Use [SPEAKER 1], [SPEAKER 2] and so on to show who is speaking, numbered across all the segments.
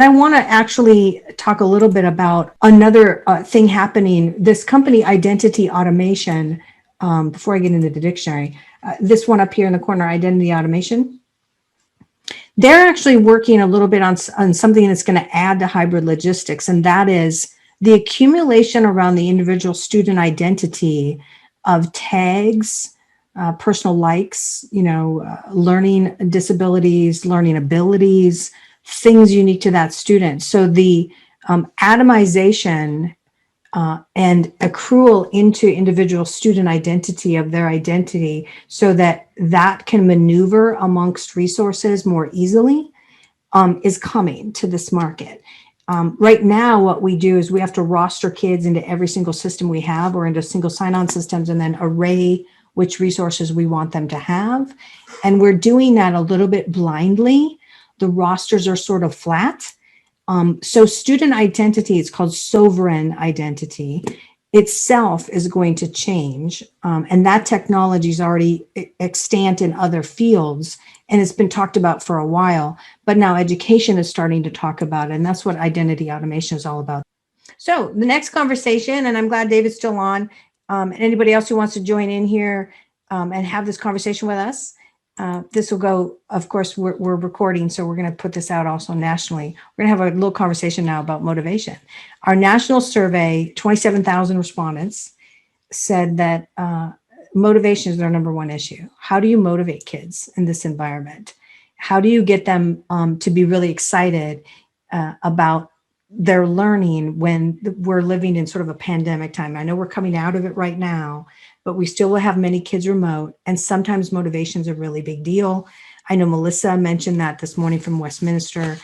[SPEAKER 1] I want to actually talk a little bit about another thing happening. This company, Identity Automation, before I get into the dictionary, this one up here in the corner, Identity Automation, they're actually working a little bit on something that's going to add to hybrid logistics, and that is the accumulation around the individual student identity of tags, personal likes, learning disabilities, learning abilities, things unique to that student. So the atomization and accrual into individual student identity of their identity so that that can maneuver amongst resources more easily is coming to this market. Right now, what we do is we have to roster kids into every single system we have or into single sign-on systems and then array which resources we want them to have. And we're doing that a little bit blindly. The rosters are sort of flat. So student identity, it's called sovereign identity, itself is going to change. And that technology is already extant in other fields, and it's been talked about for a while, but now education is starting to talk about it, and that's what identity automation is all about. So the next conversation, and I'm glad David's still on, and anybody else who wants to join in here and have this conversation with us, this will go, of course, we're recording, so we're going to put this out also nationally. We're going to have a little conversation now about motivation. Our national survey, 27,000 respondents, said that motivation is their number one issue. How do you motivate kids in this environment? How do you get them to be really excited about their learning when we're living in sort of a pandemic time? I know we're coming out of it right now, but we still will have many kids remote, and sometimes motivation is a really big deal. I know Melissa mentioned that this morning from Westminster.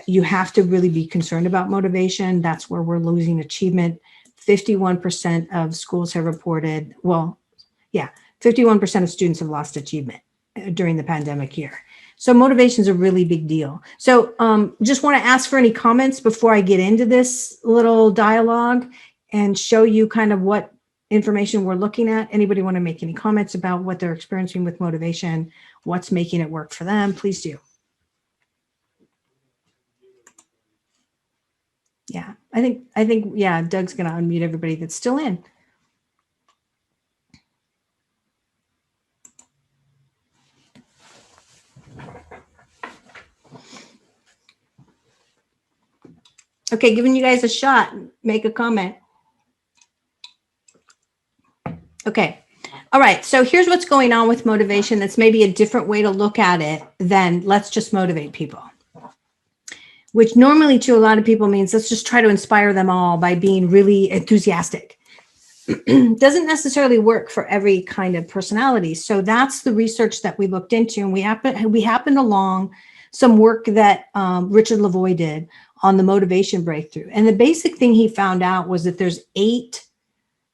[SPEAKER 1] You have to really be concerned about motivation. That's where we're losing achievement. 51% of schools have reported, 51% of students have lost achievement during the pandemic year. So motivation is a really big deal. So just want to ask for any comments before I get into this little dialogue and show you kind of what information we're looking at. Anybody want to make any comments about what they're experiencing with motivation, what's making it work for them? Please do. Yeah, I think, Doug's going to unmute everybody that's still in. Okay, giving you guys a shot, make a comment. Okay. All right. So here's what's going on with motivation. That's maybe a different way to look at it than let's just motivate people, which normally to a lot of people means let's just try to inspire them all by being really enthusiastic. Doesn't necessarily work for every kind of personality. So that's the research that we looked into, and we happened along some work that Richard Lavoie did on the motivation breakthrough. And the basic thing he found out was that there's 8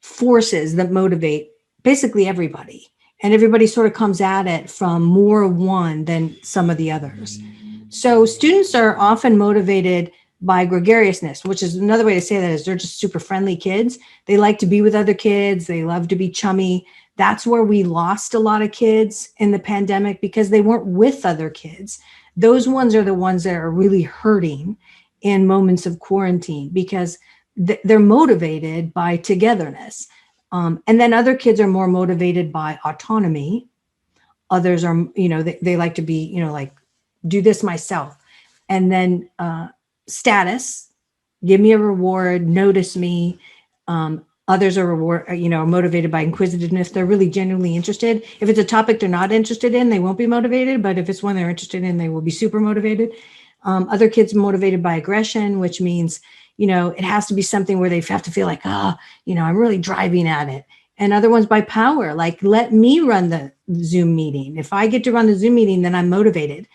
[SPEAKER 1] forces that motivate basically everybody, and everybody sort of comes at it from more of one than some of the others. So students are often motivated by gregariousness, which is another way to say that is they're just super friendly kids. They like to be with other kids. They love to be chummy. That's where we lost a lot of kids in the pandemic because they weren't with other kids. Those ones are the ones that are really hurting in moments of quarantine because they're motivated by togetherness. And then other kids are more motivated by autonomy. Others are, they like to be, like do this myself. And then status, give me a reward, notice me. Others are motivated by inquisitiveness. They're really genuinely interested. If it's a topic they're not interested in, they won't be motivated. But if it's one they're interested in, they will be super motivated. Other kids are motivated by aggression, which means, it has to be something where they have to feel like, I'm really driving at it. And other ones by power, like let me run the Zoom meeting. If I get to run the Zoom meeting, then I'm motivated.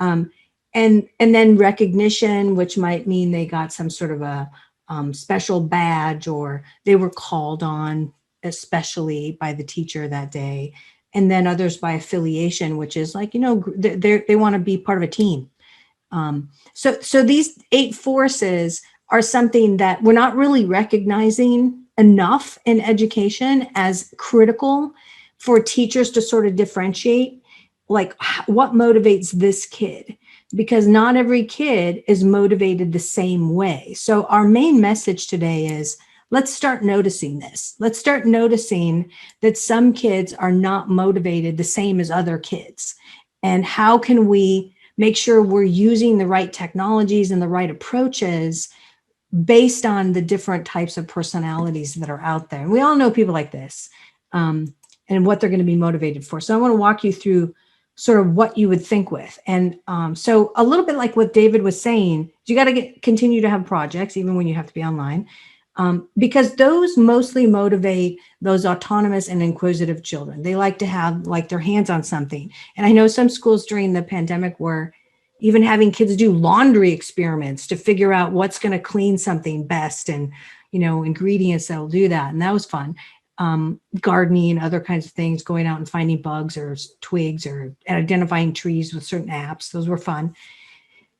[SPEAKER 1] And then recognition, which might mean they got some sort of a special badge or they were called on, especially by the teacher that day. And then others by affiliation, which is like, they want to be part of a team. So these 8 forces are something that we're not really recognizing enough in education as critical for teachers to sort of differentiate, like what motivates this kid. because not every kid is motivated the same way. So our main message today is, let's start noticing this. Let's start noticing that some kids are not motivated the same as other kids. And how can we make sure we're using the right technologies and the right approaches based on the different types of personalities that are out there? And we all know people like this, and what they're going to be motivated for. So I want to walk you through sort of what you would think with. And so a little bit like what David was saying, you got to continue to have projects, even when you have to be online, because those mostly motivate those autonomous and inquisitive children. They like to have like their hands on something. And I know some schools during the pandemic were even having kids do laundry experiments to figure out what's going to clean something best, and, you know, ingredients that will do that. And that was fun. Gardening, other kinds of things, going out and finding bugs or twigs or identifying trees with certain apps. Those were fun.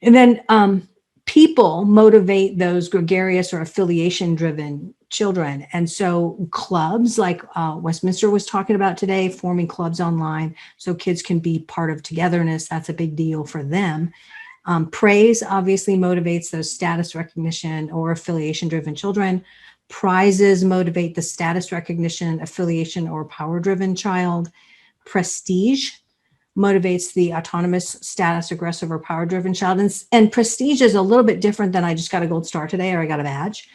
[SPEAKER 1] And then people motivate those gregarious or affiliation driven children. And so clubs like Westminster was talking about today, forming clubs online so kids can be part of togetherness. That's a big deal for them. Praise obviously motivates those status recognition or affiliation driven children. Prizes motivate the status recognition, affiliation, or power driven child. Prestige motivates the autonomous, status aggressive, or power driven child. And prestige is a little bit different than I just got a gold star today or I got a badge.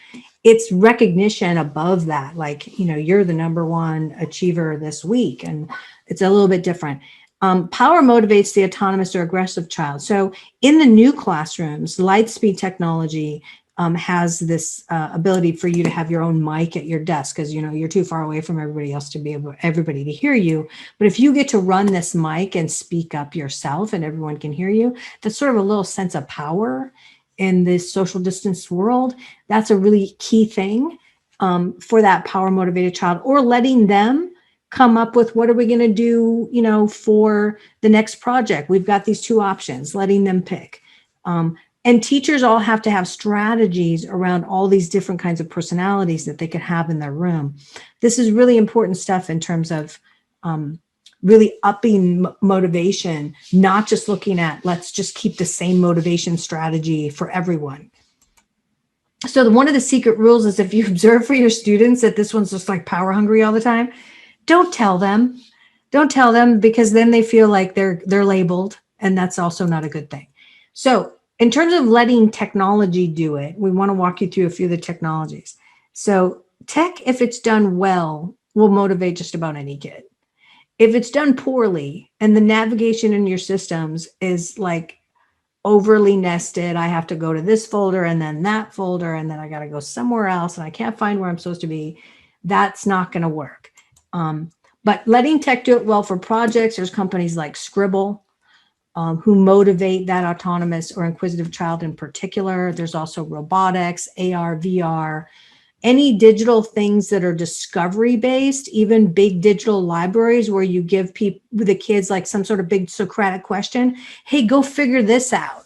[SPEAKER 1] It's recognition above that, like, you know, you're the number one achiever this week. And it's a little bit different. Power motivates the autonomous or aggressive child. So in the new classrooms, Lightspeed technology has this ability for you to have your own mic at your desk, because, you know, you're too far away from everybody else to be able everybody to hear you. But if you get to run this mic and speak up yourself and everyone can hear you, that's sort of a little sense of power in this social distance world. That's a really key thing for that power motivated child, or letting them come up with, what are we going to do, you know, for the next project? We've got these two options, letting them pick. And teachers all have to have strategies around all these different kinds of personalities that they could have in their room. This is really important stuff in terms of really upping motivation, not just looking at, let's just keep the same motivation strategy for everyone. So one of the secret rules is, if you observe for your students that this one's just like power hungry all the time, don't tell them. Don't tell them, because then they feel like they're labeled, and that's also not a good thing. So in terms of letting technology do it, we want to walk you through a few of the technologies. So tech, if it's done well, will motivate just about any kid. If it's done poorly and the navigation in your systems is like overly nested, I have to go to this folder and then that folder, and then I got to go somewhere else, and I can't find where I'm supposed to be, that's not going to work. But letting tech do it well for projects, there's companies like Scribble, who motivate that autonomous or inquisitive child in particular. There's also robotics, AR, VR, any digital things that are discovery based, even big digital libraries where you give the kids like some sort of big Socratic question. Hey, go figure this out.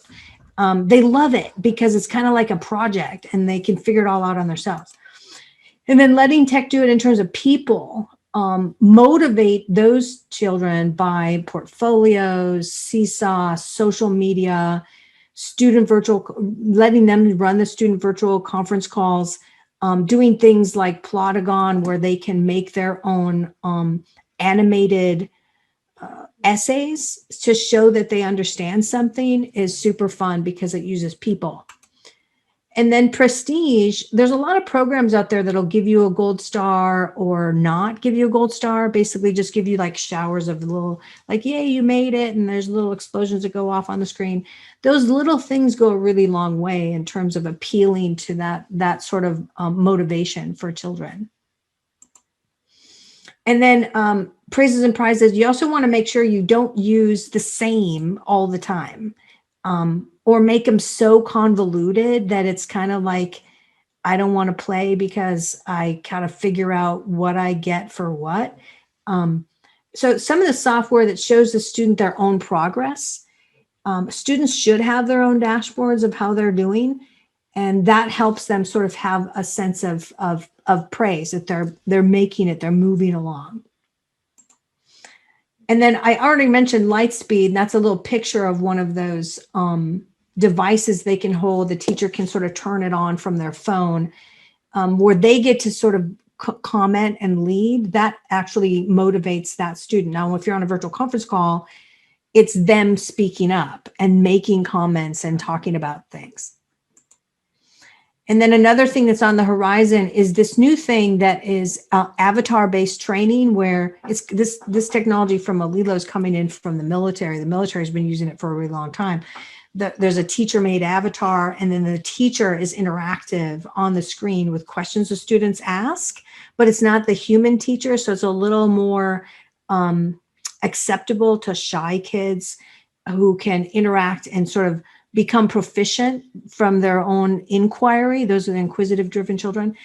[SPEAKER 1] They love it because it's kind of like a project and they can figure it all out on themselves. And then letting tech do it in terms of people, motivate those children by portfolios, Seesaw, social media, student virtual, letting them run the student virtual conference calls, doing things like Plotagon, where they can make their own animated essays to show that they understand something, is super fun because it uses people. And then prestige, there's a lot of programs out there that'll give you a gold star or not give you a gold star, basically just give you like showers of little, like, yay, you made it. And there's little explosions that go off on the screen. Those little things go a really long way in terms of appealing to that sort of motivation for children. And then praises and prizes, you also want to make sure you don't use the same all the time. Or make them so convoluted that it's kind of like, I don't want to play because I kind of figure out what I get for what. So some of the software that shows the student their own progress, students should have their own dashboards of how they're doing. And that helps them sort of have a sense of praise, that they're making it, they're moving along. And then I already mentioned Lightspeed. That's a little picture of one of those devices they can hold. The teacher can sort of turn it on from their phone, where they get to sort of comment and lead. That actually motivates that student. Now, if you're on a virtual conference call, it's them speaking up and making comments and talking about things. And then another thing that's on the horizon is this new thing that is avatar-based training, where it's this technology from Alilo is coming in from the military. The military has been using it for a really long time. There's a teacher-made avatar, and then the teacher is interactive on the screen with questions the students ask, but it's not the human teacher, so it's a little more acceptable to shy kids who can interact and sort of become proficient from their own inquiry. Those are the inquisitive driven children,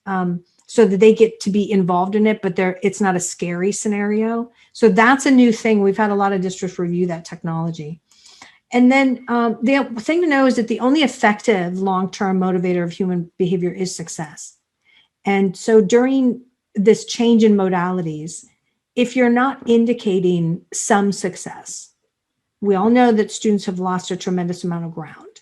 [SPEAKER 1] so that they get to be involved in it, but it's not a scary scenario. So that's a new thing. We've had a lot of districts review that technology. And then the thing to know is that the only effective long-term motivator of human behavior is success. And so during this change in modalities, if you're not indicating some success, we all know that students have lost a tremendous amount of ground,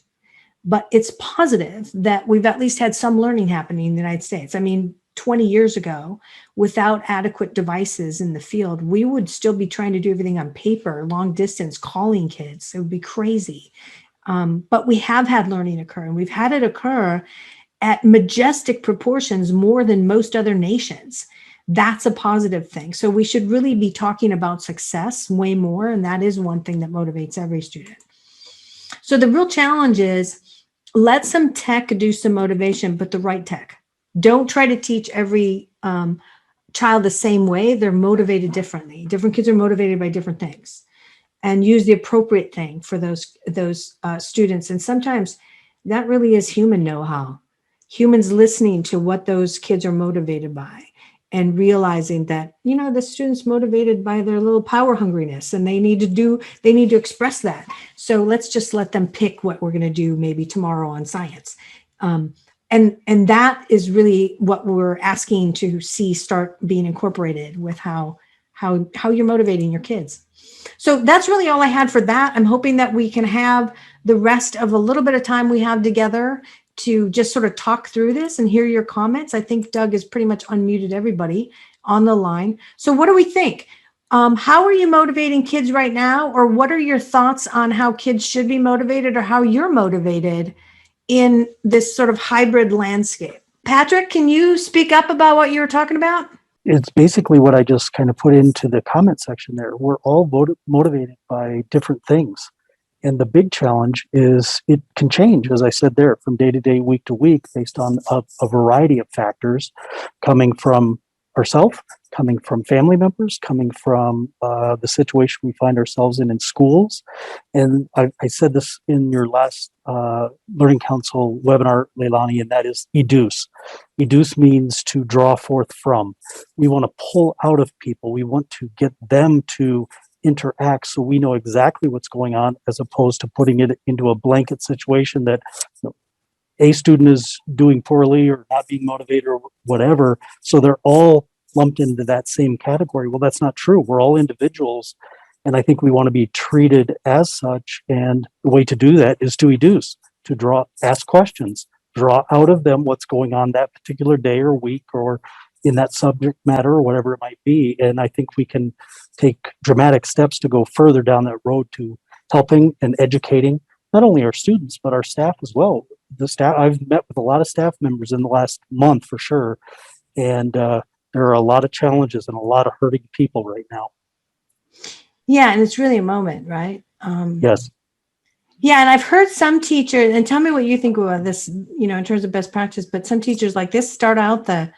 [SPEAKER 1] but it's positive that we've at least had some learning happening in the United States. I mean, 20 years ago, without adequate devices in the field, we would still be trying to do everything on paper, long distance, calling kids. It would be crazy. But we have had learning occur, and we've had it occur at majestic proportions more than most other nations. That's a positive thing. So we should really be talking about success way more. And that is one thing that motivates every student. So the real challenge is let some tech do some motivation, but the right tech. Don't try to teach every child the same way. They're motivated differently. Different kids are motivated by different things, and use the appropriate thing for those students. And sometimes that really is human know-how. Humans listening to what those kids are motivated by, and realizing that, the student's motivated by their little power hungriness, and they need to express that. So let's just let them pick what we're going to do maybe tomorrow on science. And that is really what we're asking to see start being incorporated with how you're motivating your kids. So that's really all I had for that. I'm hoping that we can have the rest of a little bit of time we have together to just sort of talk through this and hear your comments. I think Doug has pretty much unmuted everybody on the line. So what do we think? How are you motivating kids right now? Or what are your thoughts on how kids should be motivated, or how you're motivated in this sort of hybrid landscape? Patrick, can you speak up about what you were talking about?
[SPEAKER 2] It's basically what I just kind of put into the comment section there. We're all motivated by different things. And the big challenge is it can change, as I said there, from day to day, week to week, based on a variety of factors coming from ourselves, coming from family members, coming from the situation we find ourselves in schools. And I said this in your last Learning Council webinar, LeiLani, and that is educe. Educe means to draw forth from. We want to pull out of people. We want to get them to interact so we know exactly what's going on, as opposed to putting it into a blanket situation that a student is doing poorly or not being motivated or whatever, so they're all lumped into that same category. Well, that's not true. We're all individuals, and I think we want to be treated as such, and the way to do that is to educe, to ask questions, draw out of them what's going on that particular day or week or in that subject matter or whatever it might be. And I think we can take dramatic steps to go further down that road to helping and educating not only our students, but our staff as well. The staff, I've met with a lot of staff members in the last month for sure. And there are a lot of challenges and a lot of hurting people right now.
[SPEAKER 1] Yeah, and it's really a moment, right?
[SPEAKER 2] Yes.
[SPEAKER 1] Yeah, and I've heard some teachers, and tell me what you think about this, in terms of best practice, but some teachers like this start out the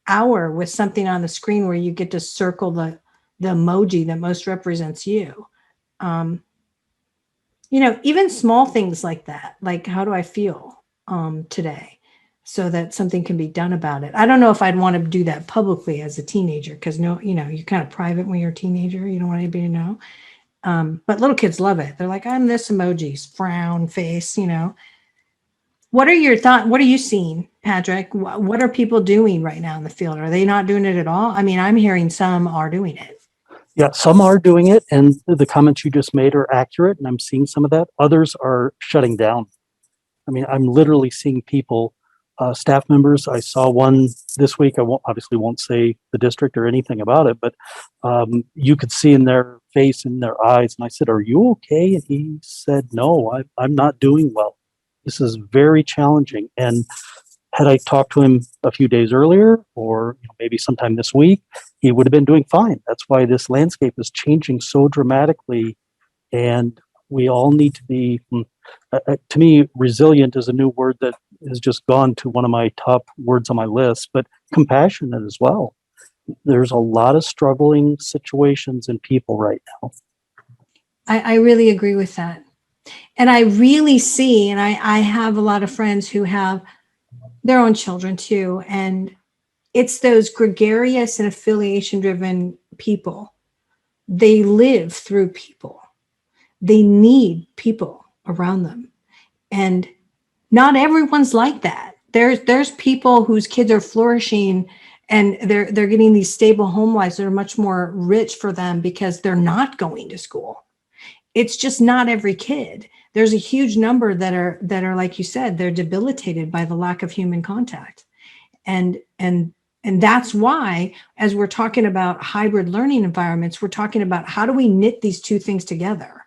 [SPEAKER 1] hour with something on the screen where you get to circle the emoji that most represents you. Even small things like that, like how do I feel today, so that something can be done about it. I don't know if I'd want to do that publicly as a teenager, because you're kind of private when you're a teenager. You don't want anybody to know. But little kids love it. They're like, I'm this emojis, frown face, What are your thoughts? What are you seeing, Patrick? What are people doing right now in the field? Are they not doing it at all? I mean, I'm hearing some are doing it.
[SPEAKER 2] Yeah, some are doing it, and the comments you just made are accurate, and I'm seeing some of that. Others are shutting down. I mean, I'm literally seeing people, staff members. I saw one this week. I won't say the district or anything about it, but you could see in their face, in their eyes. And I said, "Are you okay?" And he said, "No, I'm not doing well. This is very challenging." And had I talked to him a few days earlier, or maybe sometime this week, he would have been doing fine. That's why this landscape is changing so dramatically, and we all need to be. To me, resilient is a new word that has just gone to one of my top words on my list, but compassionate as well. There's a lot of struggling situations and people right now.
[SPEAKER 1] I really agree with that. And I really see, and I have a lot of friends who have their own children too. And it's those gregarious and affiliation driven people. They live through people. They need people around them. And not everyone's like that. There's people whose kids are flourishing and they're getting these stable home lives that are much more rich for them because they're not going to school. It's just not every kid. There's a huge number that are like you said, they're debilitated by the lack of human contact. And that's why, as we're talking about hybrid learning environments, we're talking about how do we knit these two things together?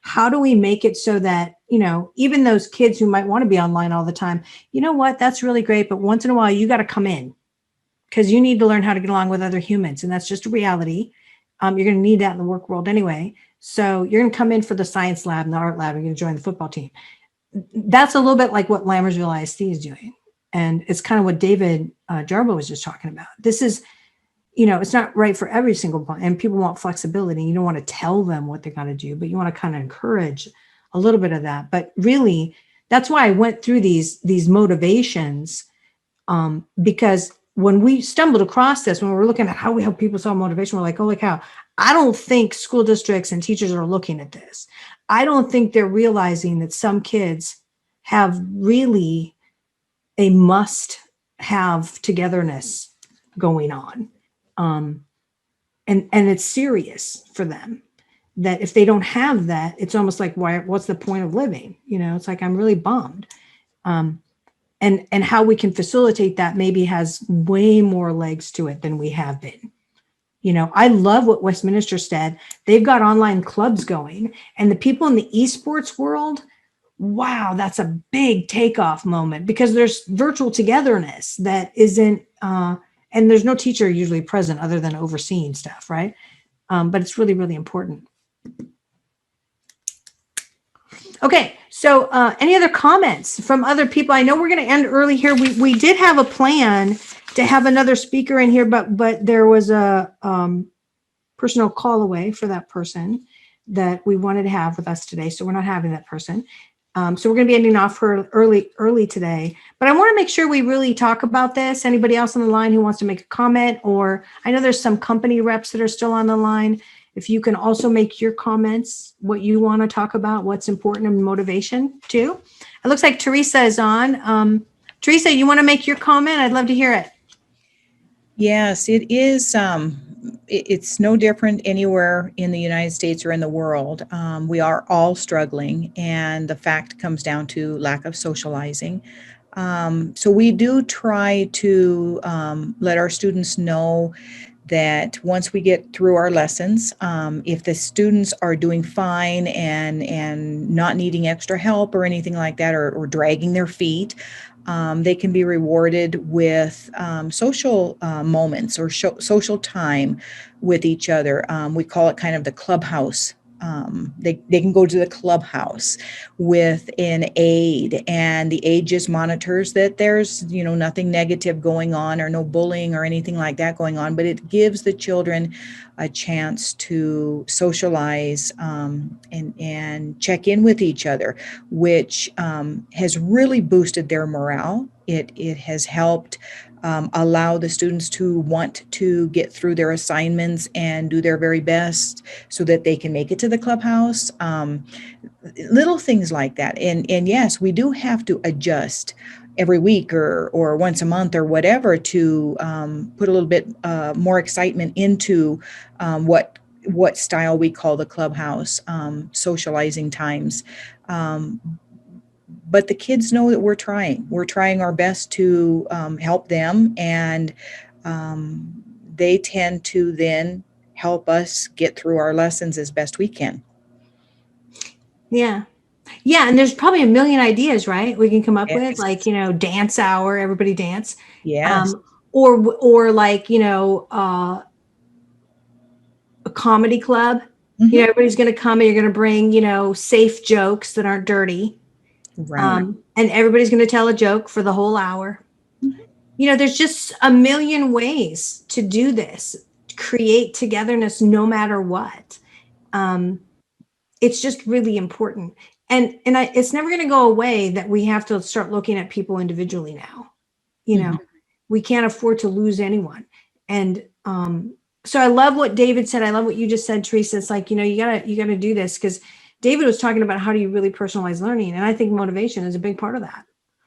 [SPEAKER 1] How do we make it so that, even those kids who might want to be online all the time, you know what, that's really great, but once in a while you got to come in because you need to learn how to get along with other humans. And that's just a reality. You're going to need that in the work world anyway. So you're going to come in for the science lab and the art lab. You're going to join the football team. That's a little bit like what Lammersville ISD is doing. And it's kind of what David Jarbo was just talking about. This is, it's not right for every single point. And people want flexibility. You don't want to tell them what they got to do, but you want to kind of encourage a little bit of that. But really, that's why I went through these motivations, because when we stumbled across this, when we were looking at how we help people solve motivation, we're like, holy cow, I don't think school districts and teachers are looking at this. I don't think they're realizing that some kids have really a must have togetherness going on. And it's serious for them, that if they don't have that, it's almost like, what's the point of living? It's like, I'm really bummed. And how we can facilitate that maybe has way more legs to it than we have been. I love what Westminster said. They've got online clubs going, and the people in the esports world, wow, that's a big takeoff moment because there's virtual togetherness that isn't, and there's no teacher usually present other than overseeing stuff, right? But it's really, really important. Okay, so any other comments from other people? I know we're going to end early here. We did have a plan to have another speaker in here, but there was a personal call away for that person that we wanted to have with us today, so we're not having that person. So we're going to be ending off her early today. But I want to make sure we really talk about this. Anybody else on the line who wants to make a comment, or I know there's some company reps that are still on the line. If you can also make your comments, what you want to talk about, what's important and motivation too. It looks like Teresa is on. Teresa, you want to make your comment? I'd love to hear it.
[SPEAKER 3] Yes, it is. It's no different anywhere in the United States or in the world. We are all struggling, and the fact comes down to lack of socializing. So we do try to let our students know that once we get through our lessons, if the students are doing fine and not needing extra help or anything like that, or dragging their feet, they can be rewarded with social moments or social time with each other. We call it kind of the clubhouse. They can go to the clubhouse with an aide, and the aide just monitors that there's nothing negative going on, or no bullying or anything like that going on, but it gives the children a chance to socialize and check in with each other, which has really boosted their morale. It has helped allow the students to want to get through their assignments and do their very best so that they can make it to the clubhouse. Little things like that. And yes, we do have to adjust every week or once a month or whatever to put a little bit more excitement into what what style we call the clubhouse, socializing times. But the kids know that we're trying. We're trying our best to help them, and they tend to then help us get through our lessons as best we can.
[SPEAKER 1] Yeah. Yeah. And there's probably a million ideas, right? We can come up with,
[SPEAKER 3] Yes.
[SPEAKER 1] like, dance hour, everybody dance.
[SPEAKER 3] Yes.
[SPEAKER 1] Or like, a comedy club.
[SPEAKER 3] Mhm.
[SPEAKER 1] Everybody's going to come and you're going to bring, safe jokes that aren't dirty.
[SPEAKER 3] Right.
[SPEAKER 1] And everybody's going to tell a joke for the whole hour.
[SPEAKER 3] Mhm.
[SPEAKER 1] There's just a million ways to do this, create togetherness no matter what. It's just really important. And it's never going to go away that we have to start looking at people individually now.
[SPEAKER 3] Mhm.
[SPEAKER 1] We can't afford to lose anyone. And so I love what David said. I love what you just said, Teresa. It's like, you gotta do this, because David was talking about how do you really personalize learning. And I think motivation is a big part of that.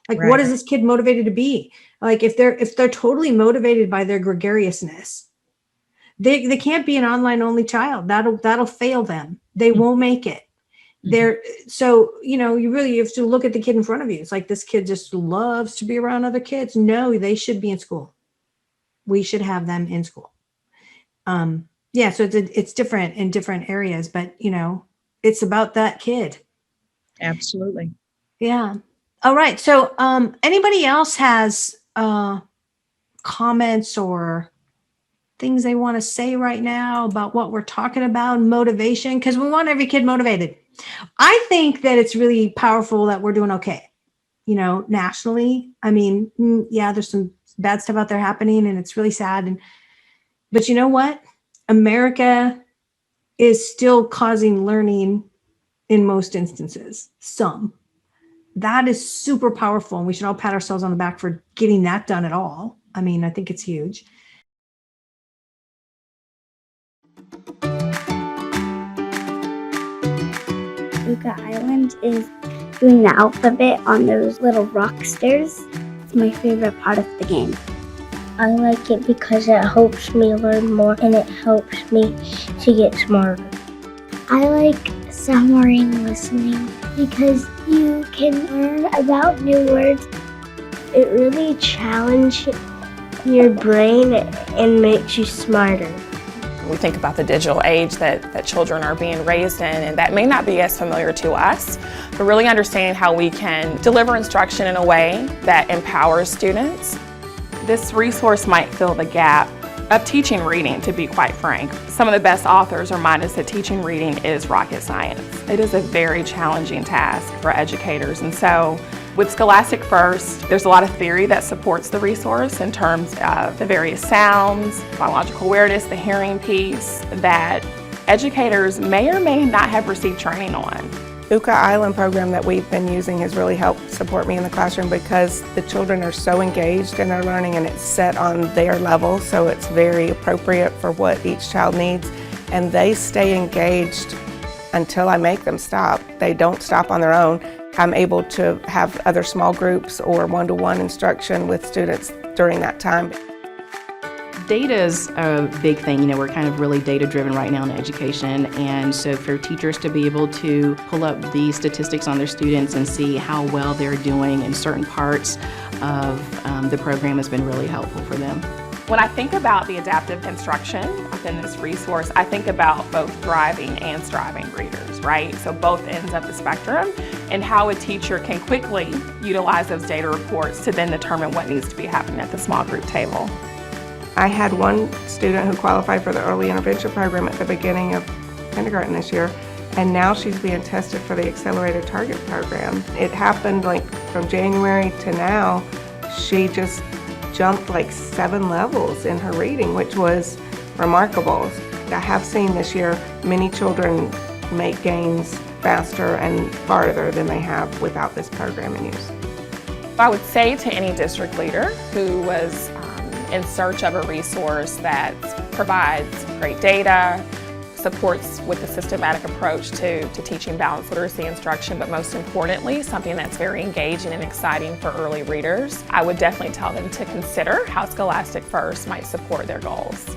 [SPEAKER 1] Like, what
[SPEAKER 3] Right.
[SPEAKER 1] is this kid motivated to be? Like, if they're totally motivated by their gregariousness, they can't be an online only child. That'll fail them. They won't make it. So you have to look at the kid in front of you. It's like, this kid just loves to be around other kids. No, they should be in school. We should have them in school. Yeah, so it's different in different areas, but it's about that kid.
[SPEAKER 3] Absolutely.
[SPEAKER 1] Yeah. All right. So anybody else has comments or things they want to say right now about what we're talking about, motivation? Because we want every kid motivated. I think that it's really powerful that we're doing okay, nationally. I mean, yeah, there's some bad stuff out there happening and it's really sad. But you know what? America is still causing learning in most instances. Some. That is super powerful, and we should all pat ourselves on the back for getting that done at all. I mean, I think it's huge.
[SPEAKER 4] Luca Island is doing the alphabet on those little rock stairs. It's my favorite part of the game. I like it because it helps me learn more and it helps me to get smarter. I like submarine listening because you can learn about new words. It really challenges your brain and makes you smarter.
[SPEAKER 5] We think about the digital age that children are being raised in, and that may not be as familiar to us, but really understanding how we can deliver instruction in a way that empowers students. This resource might fill the gap of teaching reading, to be quite frank. Some of the best authors remind us that teaching reading is rocket science. It is a very challenging task for educators, and so with Scholastic First, there's a lot of theory that supports the resource in terms of the various sounds, biological awareness, the hearing piece that educators may or may not have received training on.
[SPEAKER 6] Luca Island program that we've been using has really helped support me in the classroom because the children are so engaged in their learning and it's set on their level, so it's very appropriate for what each child needs, and they stay engaged until I make them stop. They don't stop on their own. I'm able to have other small groups or one-to-one instruction with students during that time.
[SPEAKER 7] Data is a big thing. We're kind of really data-driven right now in education, and so for teachers to be able to pull up the statistics on their students and see how well they're doing in certain parts of the program has been really helpful for them.
[SPEAKER 5] When I think about the adaptive instruction within this resource, I think about both thriving and striving readers, right? So both ends of the spectrum, and how a teacher can quickly utilize those data reports to then determine what needs to be happening at the small group table.
[SPEAKER 6] I had one student who qualified for the early intervention program at the beginning of kindergarten this year, and now she's being tested for the accelerated target program. It happened like from January to now, she just jumped like 7 levels in her reading, which was remarkable. I have seen this year many children make gains faster and farther than they have without this program in use.
[SPEAKER 5] I would say to any district leader who was in search of a resource that provides great data, supports with a systematic approach to teaching balanced literacy instruction, but most importantly, something that's very engaging and exciting for early readers, I would definitely tell them to consider how Scholastic First might support their goals.